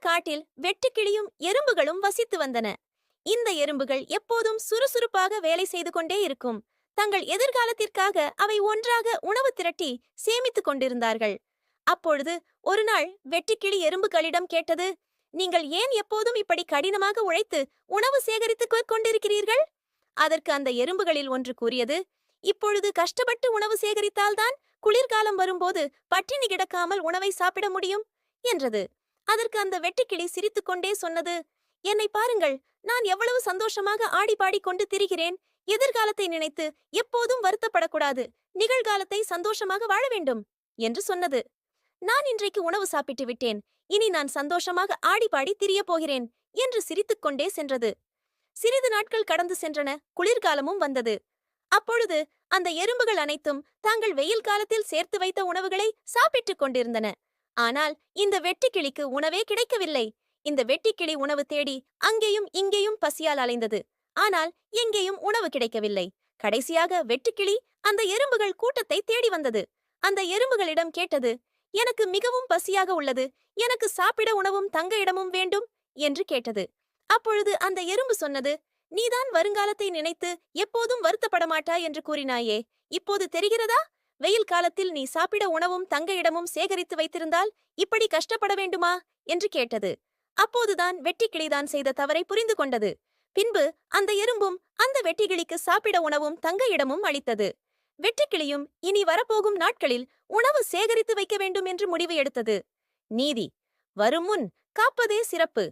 காட்டில் வெட்டுக்கிளியும் எறும்புகளும் வசித்து வந்தன. இந்த எறும்புகள் எப்போதும் சுறுசுறுப்பாக வேலை செய்து கொண்டே இருக்கும். தங்கள் எதிர்காலத்திற்காக அவை ஒன்றாக உணவு திரட்டி சேமித்துக் கொண்டிருந்தார்கள். அப்பொழுது ஒருநாள் வெட்டுக்கிளி எறும்புகளிடம் கேட்டது, நீங்கள் ஏன் எப்போதும் இப்படி கடினமாக உழைத்து உணவு சேகரித்துக் கொண்டிருக்கிறீர்கள்? அதற்கு அந்த எறும்புகளில் ஒன்று கூறியது, இப்பொழுது கஷ்டப்பட்டு உணவு சேகரித்தால்தான் குளிர்காலம் வரும்போது பட்டினி கிடக்காமல் உணவை சாப்பிட முடியும் என்றது. அதற்கு அந்த வெட்டுக்கிளி சிரித்துக்கொண்டே சொன்னது, என்னை பாருங்கள், நான் எவ்வளவு சந்தோஷமாக ஆடி பாடிக்கொண்டு திரிகிறேன். எதிர்காலத்தை நினைத்து எப்போதும் வருத்தப்படக்கூடாது, நிகழ்காலத்தை சந்தோஷமாக வாழ வேண்டும் என்று சொன்னது. நான் இன்றைக்கு உணவு சாப்பிட்டு விட்டேன், இனி நான் சந்தோஷமாக ஆடிப்பாடி திரியப் போகிறேன் என்று சிரித்துக்கொண்டே சென்றது. சிறிது நாட்கள் கடந்து சென்றன. குளிர்காலமும் வந்தது. அப்பொழுது அந்த எறும்புகள் அனைத்தும் தாங்கள் வெயில் காலத்தில் சேர்த்து வைத்த உணவுகளை சாப்பிட்டுக் கொண்டிருந்தன. ஆனால் இந்த வெட்டுக்கிளிக்கு உணவே கிடைக்கவில்லை. இந்த வெட்டுக்கிளி உணவு தேடி அங்கேயும் இங்கேயும் பசியால் அலைந்தது. ஆனால் எங்கேயும் உணவு கிடைக்கவில்லை. கடைசியாக வெட்டுக்கிளி அந்த எறும்புகள் கூட்டத்தை தேடி வந்தது. அந்த எறும்புகளிடம் கேட்டது, எனக்கு மிகவும் பசியாக உள்ளது, எனக்கு சாப்பிட உணவும் தங்க இடமும் வேண்டும் என்று கேட்டது. அப்பொழுது அந்த எறும்பு சொன்னது, நீதான் வருங்காலத்தை நினைத்து எப்போதும் வருத்தப்பட மாட்டாய் என்று கூறினாயே, இப்போது தெரிகிறதா? வெயில் காலத்தில் நீ சாப்பிட உணவும் தங்க இடமும் சேகரித்து வைத்திருந்தால் இப்படி கஷ்டப்பட வேண்டுமா என்று கேட்டது. அப்போதுதான் வெட்டுக்கிளிதான் செய்த தவறை புரிந்து கொண்டது. பின்பு அந்த எறும்பும் அந்த வெட்டுக்கிளிக்கு சாப்பிட உணவும் தங்க இடமும் அளித்தது. வெட்டுக்கிளியும் இனி வரப்போகும் நாட்களில் உணவு சேகரித்து வைக்க வேண்டும் என்று முடிவு எடுத்தது. நீதி: வரும் முன் காப்பதே சிறப்பு.